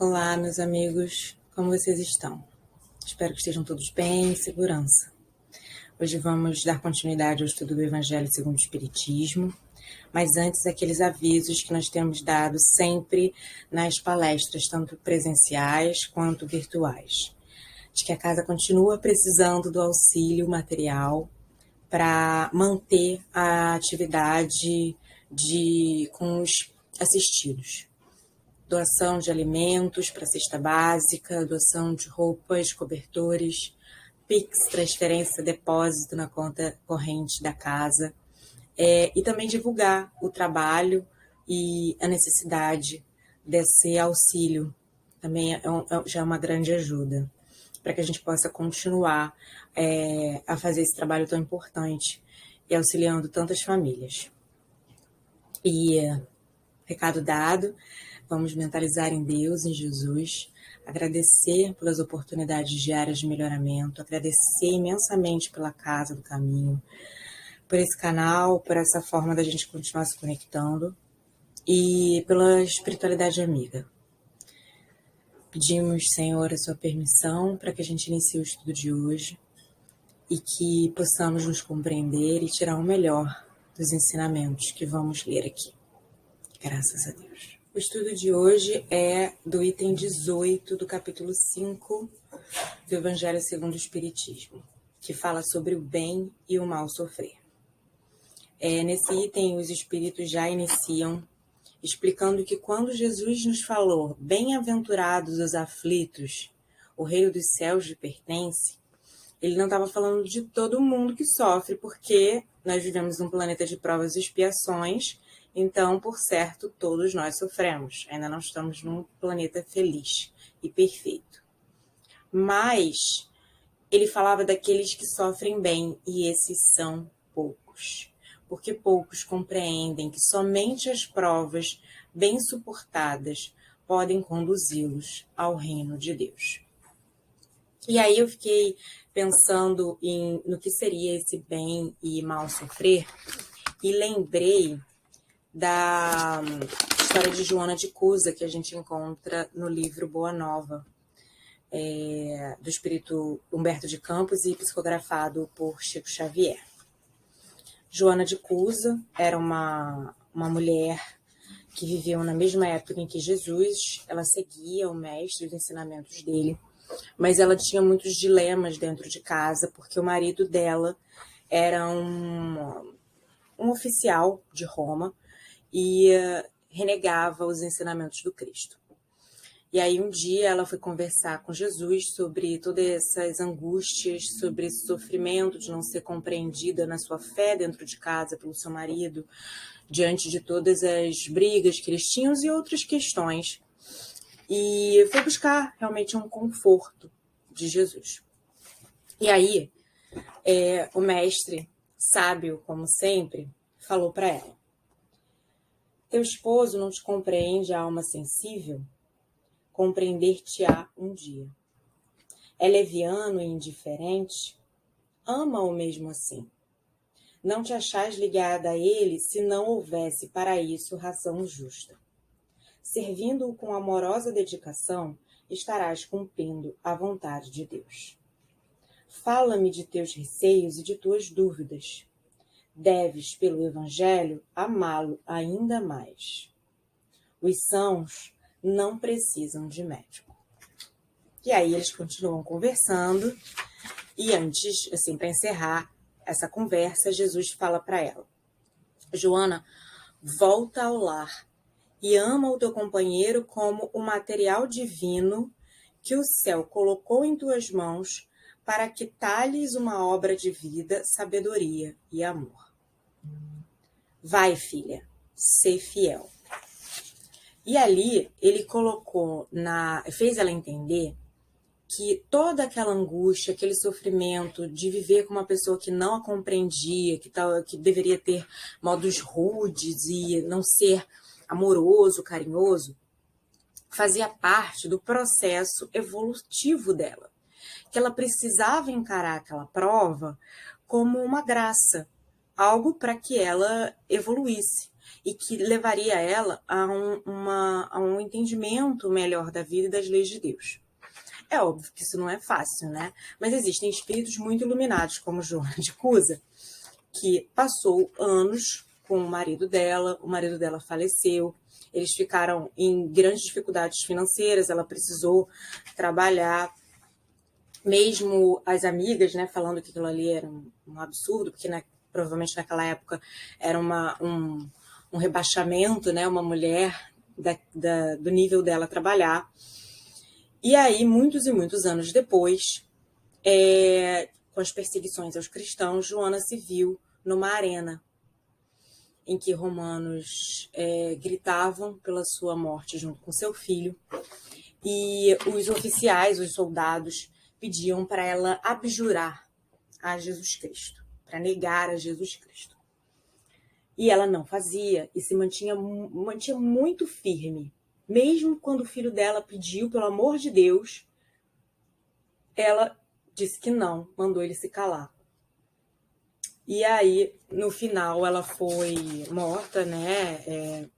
Olá, meus amigos, como vocês estão? Espero que estejam todos bem, em segurança. Hoje vamos dar continuidade ao estudo do Evangelho segundo o Espiritismo, mas antes aqueles avisos que nós temos dado sempre nas palestras, tanto presenciais quanto virtuais, de que a casa continua precisando do auxílio material para manter a atividade com os assistidos. Doação de alimentos para a cesta básica, doação de roupas, cobertores, Pix, transferência, depósito na conta corrente da casa, e também divulgar o trabalho e a necessidade desse auxílio. Também já é uma grande ajuda para que a gente possa continuar a fazer esse trabalho tão importante e auxiliando tantas famílias. E recado dado, vamos mentalizar em Deus, em Jesus, agradecer pelas oportunidades diárias de melhoramento, agradecer imensamente pela Casa do Caminho, por esse canal, por essa forma da gente continuar se conectando e pela espiritualidade amiga. Pedimos, Senhor, a sua permissão para que a gente inicie o estudo de hoje e que possamos nos compreender e tirar o melhor dos ensinamentos que vamos ler aqui. Graças a Deus. O estudo de hoje é do item 18 do capítulo 5 do Evangelho segundo o Espiritismo, que fala sobre o bem e o mal sofrer. Nesse item, os espíritos já iniciam explicando que quando Jesus nos falou bem-aventurados os aflitos, o reino dos céus lhe pertence, ele não estava falando de todo mundo que sofre, porque nós vivemos num planeta de provas e expiações. Então, por certo, todos nós sofremos. Ainda não estamos num planeta feliz e perfeito. Mas ele falava daqueles que sofrem bem, e esses são poucos. Porque poucos compreendem que somente as provas bem suportadas podem conduzi-los ao reino de Deus. E aí eu fiquei pensando no que seria esse bem e mal sofrer, e lembrei da história de Joana de Cusa, que a gente encontra no livro Boa Nova, do espírito Humberto de Campos e psicografado por Chico Xavier. Joana de Cusa era uma mulher que viveu na mesma época em que Jesus. Ela seguia o mestre, os ensinamentos dele, mas ela tinha muitos dilemas dentro de casa, porque o marido dela era um oficial de Roma, e renegava os ensinamentos do Cristo. E aí um dia ela foi conversar com Jesus sobre todas essas angústias, sobre esse sofrimento de não ser compreendida na sua fé dentro de casa pelo seu marido, diante de todas as brigas que eles tinham e outras questões. E foi buscar realmente um conforto de Jesus. E aí o mestre, sábio como sempre, falou para ela: teu esposo não te compreende, a alma sensível? Compreender-te-á um dia. É leviano e indiferente? Ama-o mesmo assim. Não te achais ligada a ele se não houvesse para isso razão justa. Servindo-o com amorosa dedicação, estarás cumprindo a vontade de Deus. Fala-me de teus receios e de tuas dúvidas. Deves, pelo Evangelho, amá-lo ainda mais. Os sãos não precisam de médico. E aí eles continuam conversando, e antes, assim, para encerrar essa conversa, Jesus fala para ela: Joana, volta ao lar e ama o teu companheiro como o material divino que o céu colocou em tuas mãos para que talhes uma obra de vida, sabedoria e amor. Vai, filha, ser fiel. E ali ele fez ela entender que toda aquela angústia, aquele sofrimento de viver com uma pessoa que não a compreendia, que deveria ter modos rudes e não ser amoroso, carinhoso, fazia parte do processo evolutivo dela. Que ela precisava encarar aquela prova como uma graça, algo para que ela evoluísse. e que levaria ela a um entendimento melhor da vida e das leis de Deus. É óbvio que isso não é fácil, né? Mas existem espíritos muito iluminados, como Joana de Cusa, que passou anos com o marido dela faleceu, eles ficaram em grandes dificuldades financeiras, ela precisou trabalhar, mesmo as amigas, né, falando que aquilo ali era um absurdo, porque provavelmente naquela época era um rebaixamento, né, uma mulher do nível dela trabalhar. E aí, muitos e muitos anos depois, com as perseguições aos cristãos, Joana se viu numa arena em que romanos gritavam pela sua morte junto com seu filho, e os oficiais, os soldados, pediam para ela abjurar a Jesus Cristo, para negar a Jesus Cristo. E ela não fazia e se mantinha muito firme. Mesmo quando o filho dela pediu, pelo amor de Deus, ela disse que não, mandou ele se calar. E aí, no final, ela foi morta, né?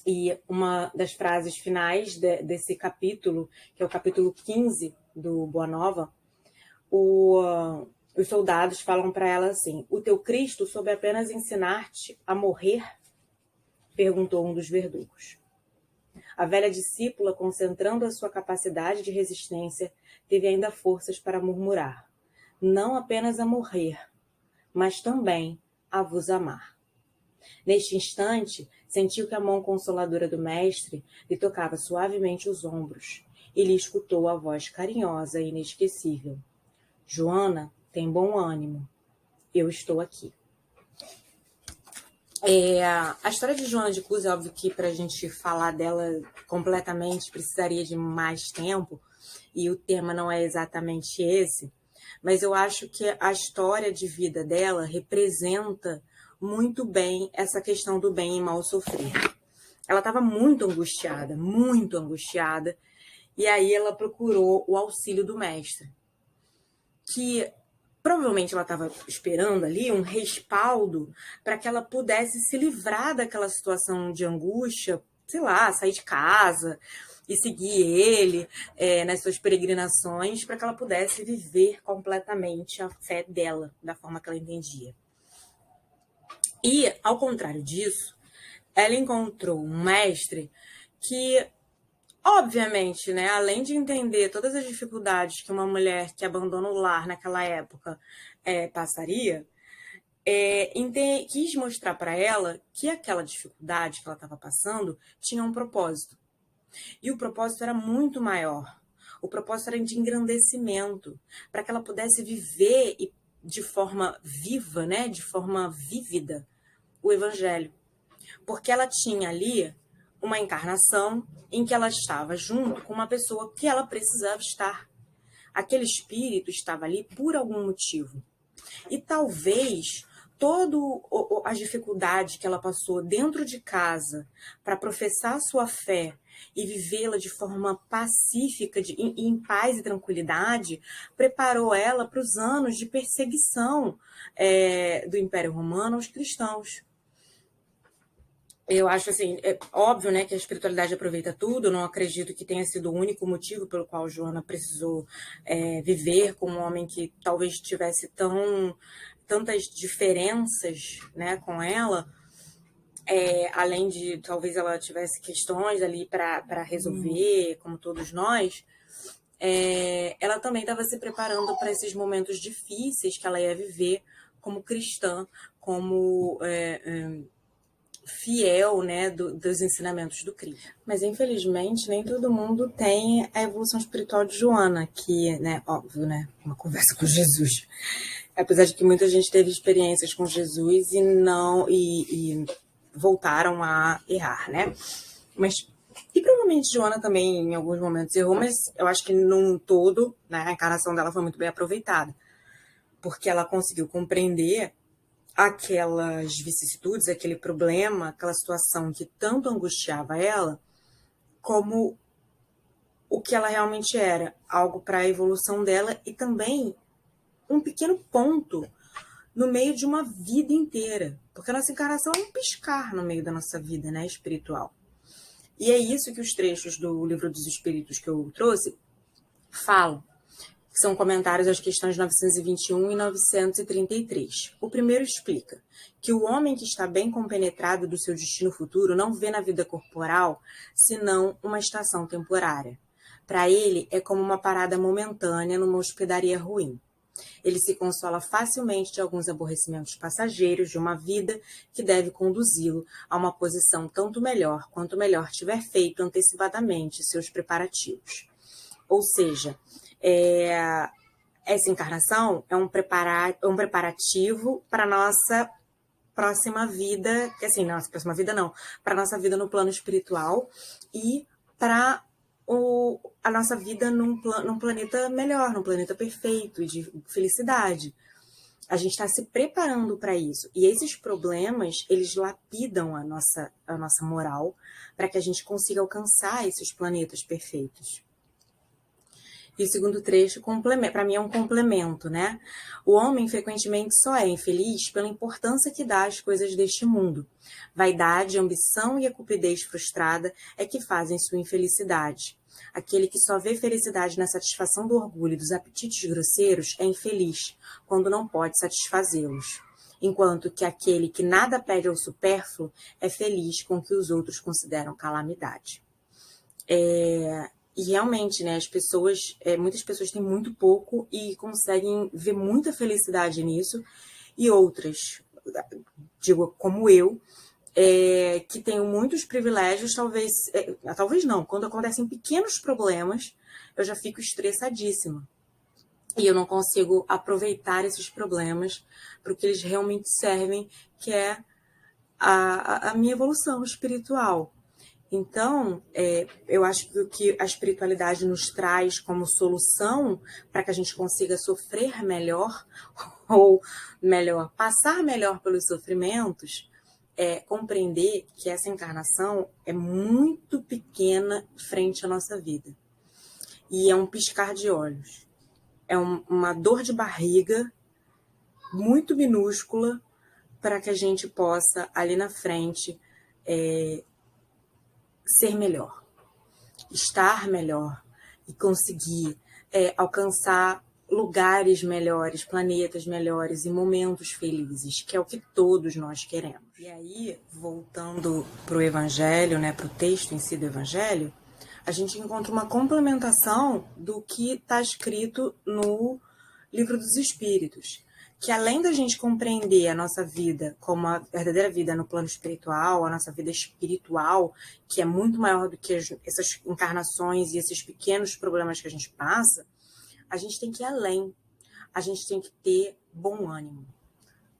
E uma das frases finais desse capítulo, que é o capítulo 15 do Boa Nova, os soldados falam para ela assim: o teu Cristo soube apenas ensinar-te a morrer? Perguntou um dos verdugos. A velha discípula, concentrando a sua capacidade de resistência, teve ainda forças para murmurar: não apenas a morrer, mas também a vos amar. Neste instante, sentiu que a mão consoladora do mestre lhe tocava suavemente os ombros e lhe escutou a voz carinhosa e inesquecível: Joana, tem bom ânimo, eu estou aqui. A história de Joana de Cusa, é óbvio que para a gente falar dela completamente precisaria de mais tempo, e o tema não é exatamente esse, mas eu acho que a história de vida dela representa muito bem essa questão do bem e mal sofrer. Ela estava muito angustiada, e aí ela procurou o auxílio do mestre, que provavelmente ela estava esperando ali um respaldo para que ela pudesse se livrar daquela situação de angústia, sei lá, sair de casa e seguir ele nas suas peregrinações, para que ela pudesse viver completamente a fé dela, da forma que ela entendia. E, ao contrário disso, ela encontrou um mestre que, obviamente, né, além de entender todas as dificuldades que uma mulher que abandona o lar naquela época passaria, quis mostrar para ela que aquela dificuldade que ela estava passando tinha um propósito. E o propósito era muito maior. O propósito era de engrandecimento, para que ela pudesse viver de forma viva, né, de forma vívida, o Evangelho. Porque ela tinha ali uma encarnação em que ela estava junto com uma pessoa que ela precisava estar. Aquele espírito estava ali por algum motivo. E talvez toda a dificuldade que ela passou dentro de casa para professar sua fé e vivê-la de forma pacífica, em paz e tranquilidade, preparou ela para os anos de perseguição do Império Romano aos cristãos. Eu acho assim, é óbvio, né, que a espiritualidade aproveita tudo. Eu não acredito que tenha sido o único motivo pelo qual Joana precisou viver com um homem que talvez tivesse tantas diferenças, né, com ela, além de talvez ela tivesse questões ali para resolver, como todos nós. Ela também estava se preparando para esses momentos difíceis que ela ia viver como cristã, como fiel, né, dos ensinamentos do Cristo. Mas, infelizmente, nem todo mundo tem a evolução espiritual de Joana, que, né, óbvio, né, uma conversa com Jesus. Apesar de que muita gente teve experiências com Jesus e voltaram a errar, né? E provavelmente Joana também, em alguns momentos, errou, mas eu acho que num todo, né, a encarnação dela foi muito bem aproveitada, porque ela conseguiu compreender aquelas vicissitudes, aquele problema, aquela situação que tanto angustiava ela, como o que ela realmente era, algo para a evolução dela e também um pequeno ponto no meio de uma vida inteira. Porque a nossa encarnação é um piscar no meio da nossa vida, né, espiritual. E é isso que os trechos do Livro dos Espíritos que eu trouxe falam. São comentários às questões 921 e 933. O primeiro explica que o homem que está bem compenetrado do seu destino futuro não vê na vida corporal senão uma estação temporária. Para ele, é como uma parada momentânea numa hospedaria ruim. Ele se consola facilmente de alguns aborrecimentos passageiros de uma vida que deve conduzi-lo a uma posição tanto melhor quanto melhor tiver feito antecipadamente seus preparativos. Ou seja, essa encarnação é um preparativo para a nossa próxima vida, que assim, nossa próxima vida não, para a nossa vida no plano espiritual e para a nossa vida num planeta melhor, num planeta perfeito, de felicidade. A gente está se preparando para isso. E esses problemas, eles lapidam a nossa moral para que a gente consiga alcançar esses planetas perfeitos. E o segundo trecho, para mim, é um complemento, né? O homem frequentemente só é infeliz pela importância que dá às coisas deste mundo. Vaidade, ambição e a cupidez frustrada é que fazem sua infelicidade. Aquele que só vê felicidade na satisfação do orgulho e dos apetites grosseiros é infeliz, quando não pode satisfazê-los. Enquanto que aquele que nada pede ao supérfluo é feliz com o que os outros consideram calamidade. E realmente, né, muitas pessoas têm muito pouco e conseguem ver muita felicidade nisso, e outras, digo, como eu, que tenho muitos privilégios, talvez não, quando acontecem pequenos problemas, eu já fico estressadíssima. E eu não consigo aproveitar esses problemas para o que eles realmente servem, que é a minha evolução espiritual. Então, eu acho que o que a espiritualidade nos traz como solução para que a gente consiga sofrer melhor, ou melhor, passar melhor pelos sofrimentos, é compreender que essa encarnação é muito pequena frente à nossa vida. E é um piscar de olhos. É uma dor de barriga muito minúscula para que a gente possa, ali na frente, ser melhor, estar melhor e conseguir alcançar lugares melhores, planetas melhores e momentos felizes, que é o que todos nós queremos. E aí, voltando para o Evangelho, né, para o texto em si do Evangelho, a gente encontra uma complementação do que está escrito no Livro dos Espíritos, que além da gente compreender a nossa vida como a verdadeira vida no plano espiritual, a nossa vida espiritual, que é muito maior do que essas encarnações e esses pequenos problemas que a gente passa, a gente tem que ir além. A gente tem que ter bom ânimo.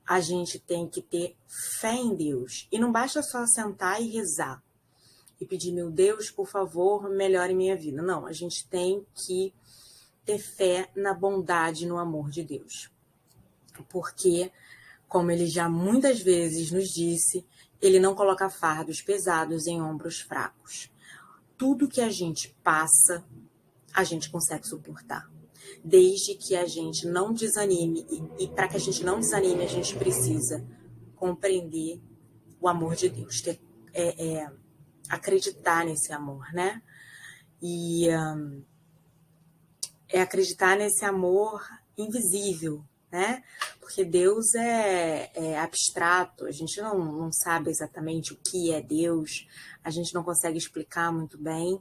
A gente tem que ter fé em Deus. E não basta só sentar e rezar e pedir, meu Deus, por favor, melhore minha vida. Não, a gente tem que ter fé na bondade e no amor de Deus. Porque, como ele já muitas vezes nos disse, ele não coloca fardos pesados em ombros fracos. Tudo que a gente passa, a gente consegue suportar. Desde que a gente não desanime, e para que a gente não desanime, a gente precisa compreender o amor de Deus, acreditar nesse amor, né? E acreditar nesse amor invisível, né? Porque Deus é abstrato, a gente não sabe exatamente o que é Deus, a gente não consegue explicar muito bem,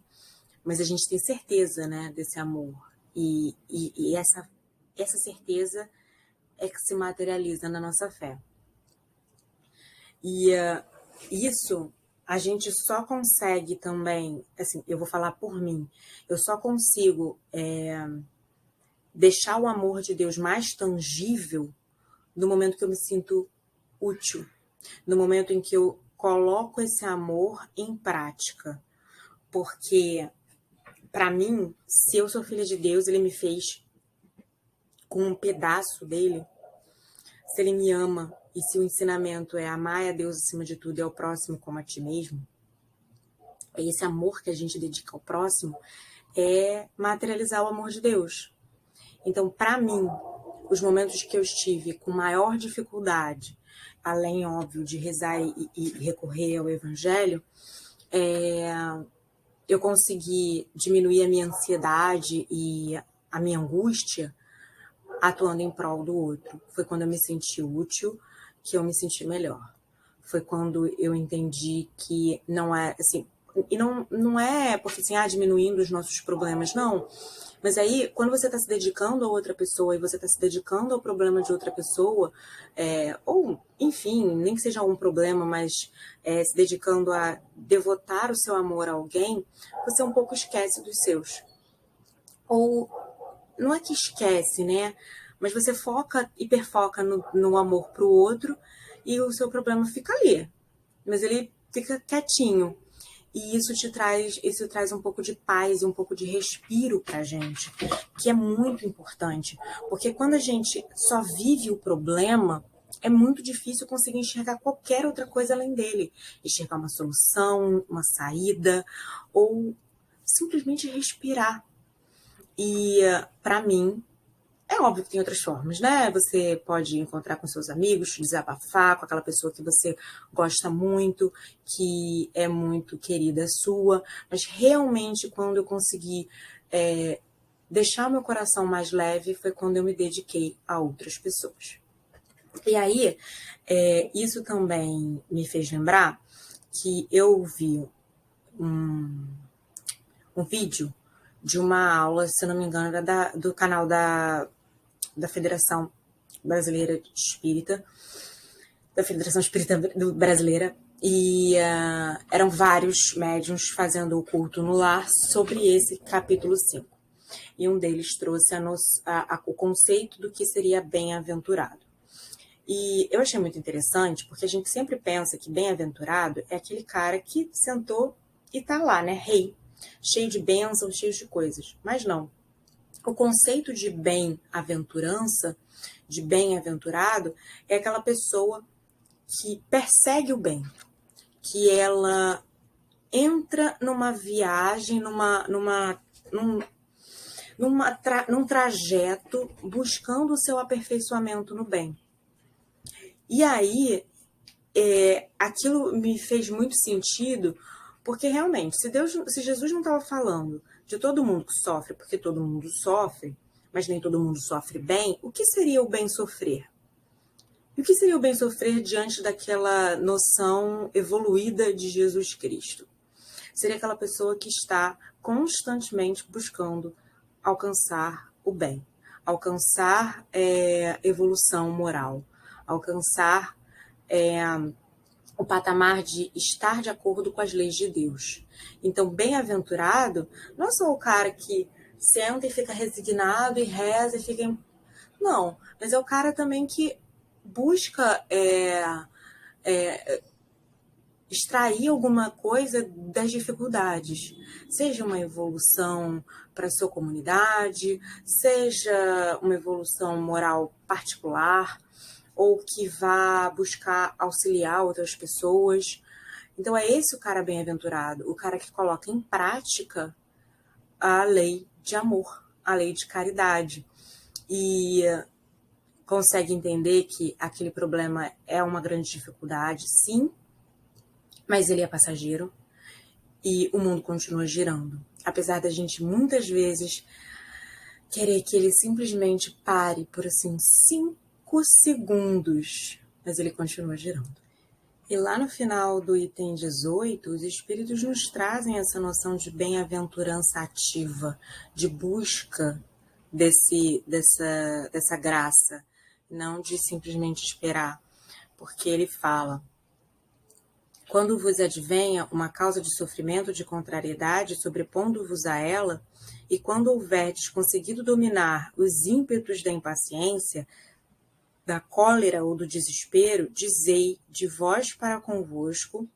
mas a gente tem certeza, né, desse amor. E essa certeza é que se materializa na nossa fé. E isso a gente só consegue também, assim, eu vou falar por mim, eu só consigo deixar o amor de Deus mais tangível no momento que eu me sinto útil, no momento em que eu coloco esse amor em prática. Porque, para mim, se eu sou filha de Deus, Ele me fez com um pedaço dele. Se Ele me ama e se o ensinamento é amar a Deus acima de tudo e ao próximo como a ti mesmo, esse amor que a gente dedica ao próximo é materializar o amor de Deus. Então, para mim, os momentos que eu estive com maior dificuldade, além, óbvio, de rezar e recorrer ao Evangelho, eu consegui diminuir a minha ansiedade e a minha angústia atuando em prol do outro. Foi quando eu me senti útil que eu me senti melhor. Foi quando eu entendi que não é, assim, e não é porque assim, diminuindo os nossos problemas, não. Mas aí, quando você está se dedicando a outra pessoa e você está se dedicando ao problema de outra pessoa, ou, enfim, nem que seja algum problema, mas se dedicando a devotar o seu amor a alguém, você um pouco esquece dos seus. Ou, não é que esquece, né? Mas você hiperfoca no amor pro outro e o seu problema fica ali. Mas ele fica quietinho. E isso traz um pouco de paz e um pouco de respiro pra gente, que é muito importante. Porque quando a gente só vive o problema, é muito difícil conseguir enxergar qualquer outra coisa além dele. Enxergar uma solução, uma saída, ou simplesmente respirar. E, para mim, é óbvio que tem outras formas, né? Você pode encontrar com seus amigos, desabafar com aquela pessoa que você gosta muito, que é muito querida sua, mas realmente quando eu consegui deixar meu coração mais leve foi quando eu me dediquei a outras pessoas. E aí, isso também me fez lembrar que eu vi um vídeo de uma aula, se não me engano, era do canal da Federação Brasileira Espírita, da Federação Espírita Brasileira, e eram vários médiuns fazendo o culto no lar sobre esse capítulo 5. E um deles trouxe o conceito do que seria bem-aventurado. E eu achei muito interessante, porque a gente sempre pensa que bem-aventurado é aquele cara que sentou e tá lá, né, rei, cheio de bênçãos, cheio de coisas. Mas não. O conceito de bem-aventurança, de bem-aventurado, é aquela pessoa que persegue o bem, que ela entra numa viagem, num trajeto buscando o seu aperfeiçoamento no bem. E aí, aquilo me fez muito sentido, porque realmente, se Jesus não estava falando de todo mundo que sofre, porque todo mundo sofre, mas nem todo mundo sofre bem, o que seria o bem sofrer? E o que seria o bem sofrer diante daquela noção evoluída de Jesus Cristo? Seria aquela pessoa que está constantemente buscando alcançar o bem, alcançar evolução moral, alcançar o patamar de estar de acordo com as leis de Deus. Então, bem-aventurado não é só o cara que senta e fica resignado e reza e fica... Não, mas é o cara também que busca extrair alguma coisa das dificuldades, seja uma evolução para a sua comunidade, seja uma evolução moral particular, ou que vá buscar auxiliar outras pessoas. Então é esse o cara bem-aventurado, o cara que coloca em prática a lei de amor, a lei de caridade, e consegue entender que aquele problema é uma grande dificuldade, sim, mas ele é passageiro e o mundo continua girando. Apesar da gente muitas vezes querer que ele simplesmente pare por assim 5 segundos, mas ele continua girando. E lá no final do item 18, os espíritos nos trazem essa noção de bem-aventurança ativa, de busca dessa graça, não de simplesmente esperar, porque ele fala: quando vos advenha uma causa de sofrimento, de contrariedade, sobrepondo-vos a ela, e quando houverdes conseguido dominar os ímpetos da impaciência, da cólera ou do desespero, dizei de vós para convosco,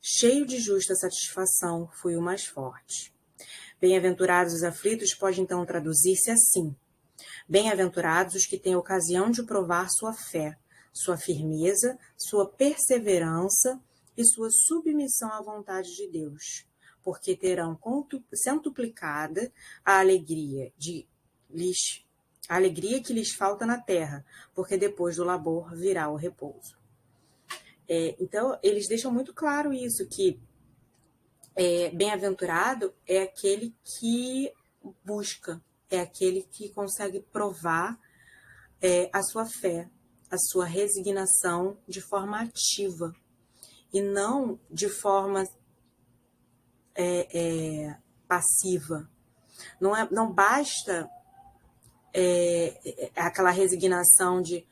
cheio de justa satisfação, fui o mais forte. Bem-aventurados os aflitos pode então traduzir-se assim: bem-aventurados os que têm ocasião de provar sua fé, sua firmeza, sua perseverança e sua submissão à vontade de Deus, porque terão centuplicada a alegria de lhes a alegria que lhes falta na terra, porque depois do labor virá o repouso. Então, eles deixam muito claro isso, que bem-aventurado é aquele que busca, é aquele que consegue provar a sua fé, a sua resignação de forma ativa e não de forma passiva. Não basta aquela resignação de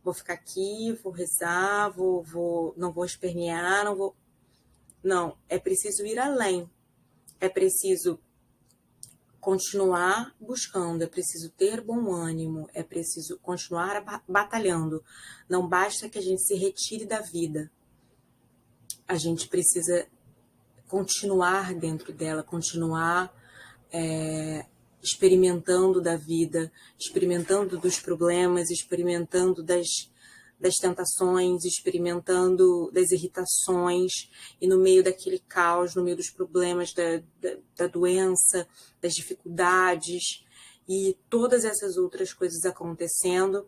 vou ficar aqui, vou rezar, não vou espernear, não vou... Não, é preciso ir além. É preciso continuar buscando, é preciso ter bom ânimo, é preciso continuar batalhando. Não basta que a gente se retire da vida. A gente precisa continuar dentro dela, continuar experimentando da vida, experimentando dos problemas, experimentando das tentações, experimentando das irritações, e no meio daquele caos, no meio dos problemas da doença, das dificuldades e todas essas outras coisas acontecendo,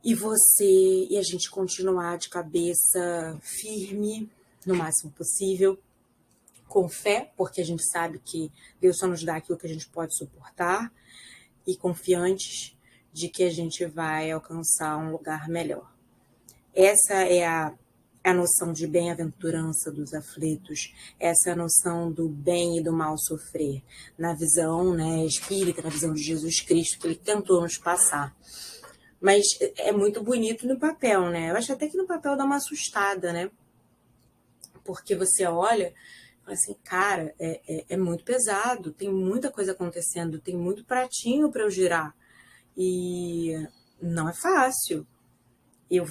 e a gente continuar de cabeça firme, no máximo possível, com fé, porque a gente sabe que Deus só nos dá aquilo que a gente pode suportar, e confiantes de que a gente vai alcançar um lugar melhor. Essa é a noção de bem-aventurança dos aflitos, essa é a noção do bem e do mal sofrer, na visão, né, espírita, na visão de Jesus Cristo, que ele tentou nos passar. Mas é muito bonito no papel, né? Eu acho até que no papel dá uma assustada, né? Porque você olha e fala assim, cara, é muito pesado, tem muita coisa acontecendo, tem muito pratinho para eu girar. E não é fácil. Eu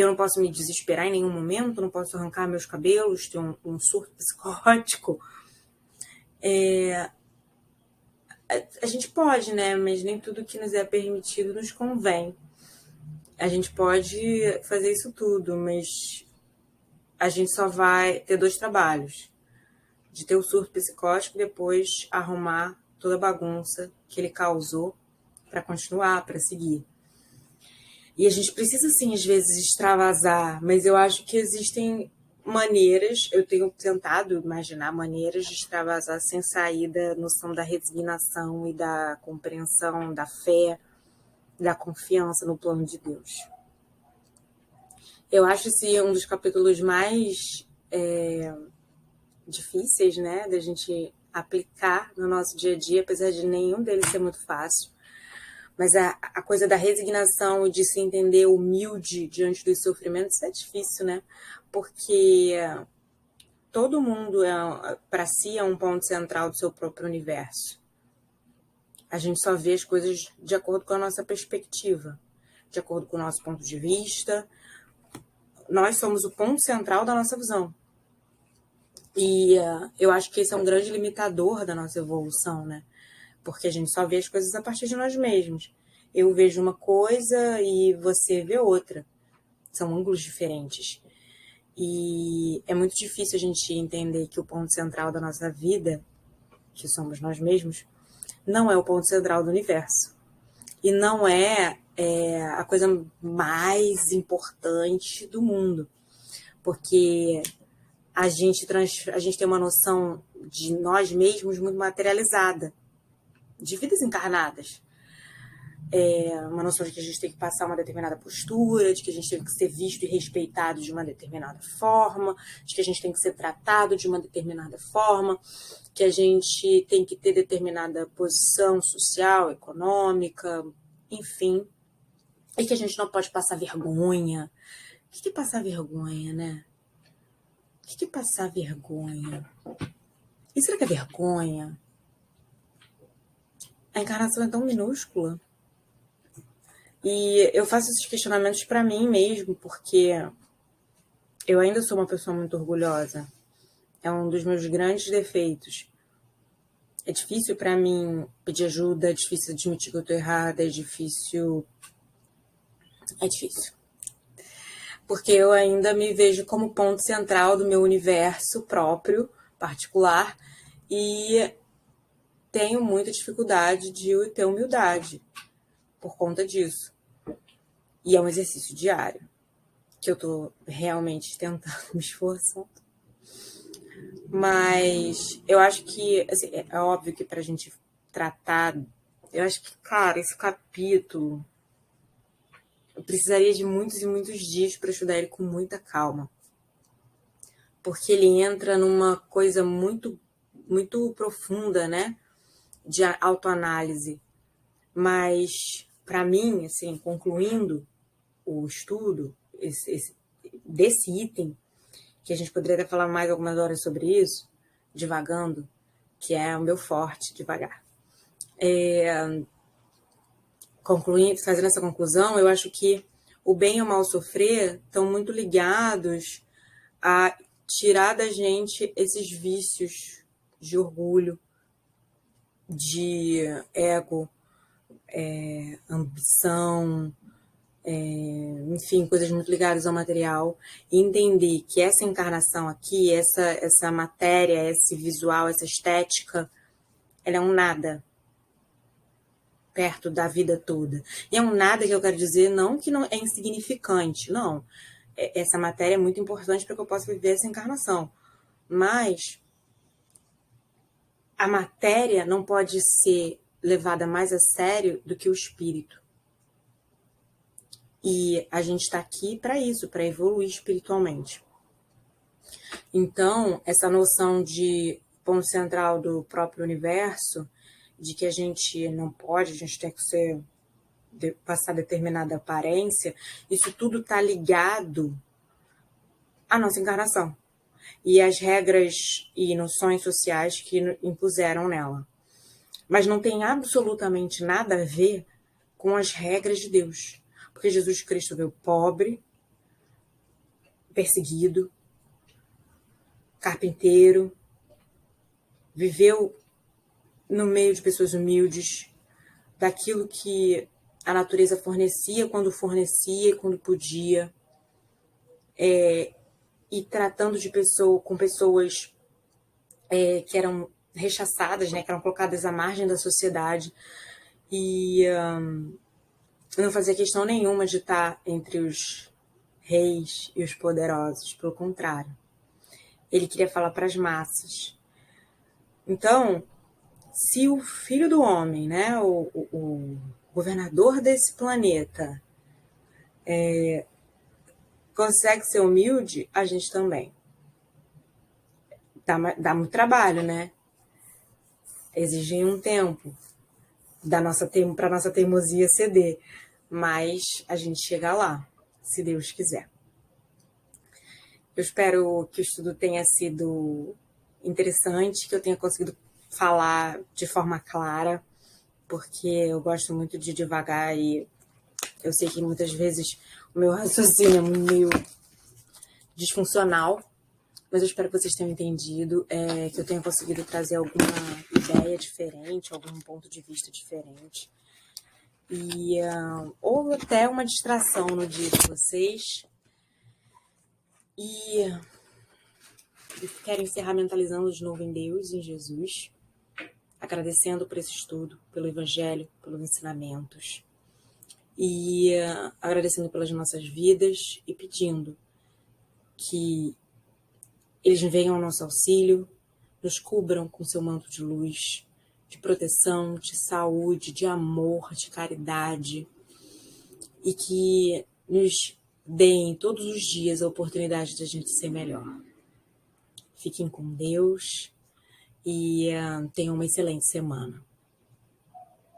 não posso me desesperar em nenhum momento, não posso arrancar meus cabelos, ter um surto psicótico. A gente pode, né? Mas nem tudo que nos é permitido nos convém. A gente pode fazer isso tudo, mas a gente só vai ter 2 trabalhos. De ter o surto psicótico e depois arrumar toda a bagunça que ele causou para continuar, para seguir. E a gente precisa, sim, às vezes, extravasar, mas eu acho que existem maneiras, eu tenho tentado imaginar maneiras de extravasar sem sair da noção da resignação e da compreensão, da fé, da confiança no plano de Deus. Eu acho esse um dos capítulos mais difíceis, né, da gente aplicar no nosso dia a dia, apesar de nenhum deles ser muito fácil. Mas a coisa da resignação e de se entender humilde diante dos sofrimentos é difícil, né? Porque todo mundo, para si, é um ponto central do seu próprio universo. A gente só vê as coisas de acordo com a nossa perspectiva, de acordo com o nosso ponto de vista. Nós somos o ponto central da nossa visão. E eu acho que esse é um grande limitador da nossa evolução, né? Porque a gente só vê as coisas a partir de nós mesmos. Eu vejo uma coisa e você vê outra. São ângulos diferentes. E é muito difícil a gente entender que o ponto central da nossa vida, que somos nós mesmos, não é o ponto central do universo. E não é a coisa mais importante do mundo. Porque a gente tem uma noção de nós mesmos muito materializada, de vidas encarnadas. Uma noção de que a gente tem que passar uma determinada postura, de que a gente tem que ser visto e respeitado de uma determinada forma, de que a gente tem que ser tratado de uma determinada forma, que a gente tem que ter determinada posição social, econômica, enfim, e que a gente não pode passar vergonha. O que é passar vergonha, né? O que é passar vergonha? E será que é vergonha? A encarnação é tão minúscula. E eu faço esses questionamentos para mim mesmo, porque eu ainda sou uma pessoa muito orgulhosa. É um dos meus grandes defeitos. É difícil para mim pedir ajuda, é difícil admitir que eu tô errada, é difícil. É difícil. Porque eu ainda me vejo como ponto central do meu universo próprio, particular, e tenho muita dificuldade de ter humildade por conta disso. E é um exercício diário, que eu tô realmente tentando me esforçar. Mas eu acho que, assim, é óbvio que pra gente tratar, eu acho que, cara, esse capítulo, eu precisaria de muitos e muitos dias para estudar ele com muita calma. Porque ele entra numa coisa muito, muito profunda, né? De autoanálise. Mas, para mim, assim, concluindo o estudo desse item, que a gente poderia até falar mais algumas horas sobre isso, divagando, que é o meu forte, devagar. Concluindo, fazendo essa conclusão, eu acho que o bem e o mal sofrer estão muito ligados a tirar da gente esses vícios de orgulho, de ego, ambição, enfim, coisas muito ligadas ao material, e entender que essa encarnação aqui, essa matéria, esse visual, essa estética, ela é um nada perto da vida toda. E é um nada que eu quero dizer não que não é insignificante, não. Essa matéria é muito importante para que eu possa viver essa encarnação. Mas a matéria não pode ser levada mais a sério do que o espírito. E a gente está aqui para isso, para evoluir espiritualmente. Então, essa noção de ponto central do próprio universo, de que a gente não pode, a gente tem que passar determinada aparência, isso tudo está ligado à nossa encarnação e às regras e noções sociais que impuseram nela. Mas não tem absolutamente nada a ver com as regras de Deus. Porque Jesus Cristo veio pobre, perseguido, carpinteiro, viveu no meio de pessoas humildes, daquilo que a natureza fornecia quando fornecia e quando podia, e tratando com pessoas que eram rechaçadas, né, que eram colocadas à margem da sociedade, e não fazia questão nenhuma de estar entre os reis e os poderosos, pelo contrário. Ele queria falar para as massas. Então, se o filho do homem, né, o governador desse planeta, consegue ser humilde, a gente também. Dá muito trabalho, né? Exige um tempo para nossa teimosia ceder. Mas a gente chega lá, se Deus quiser. Eu espero que o estudo tenha sido interessante, que eu tenha conseguido falar de forma clara, porque eu gosto muito de devagar e eu sei que muitas vezes o meu raciocínio é meio disfuncional, mas eu espero que vocês tenham entendido, que eu tenha conseguido trazer alguma ideia diferente, algum ponto de vista diferente. E ou até uma distração no dia de vocês. E quero encerrar mentalizando de novo em Deus, em Jesus, agradecendo por esse estudo, pelo Evangelho, pelos ensinamentos, e agradecendo pelas nossas vidas e pedindo que eles venham ao nosso auxílio, nos cubram com seu manto de luz, de proteção, de saúde, de amor, de caridade, e que nos deem todos os dias a oportunidade de a gente ser melhor. Fiquem com Deus e tenham uma excelente semana.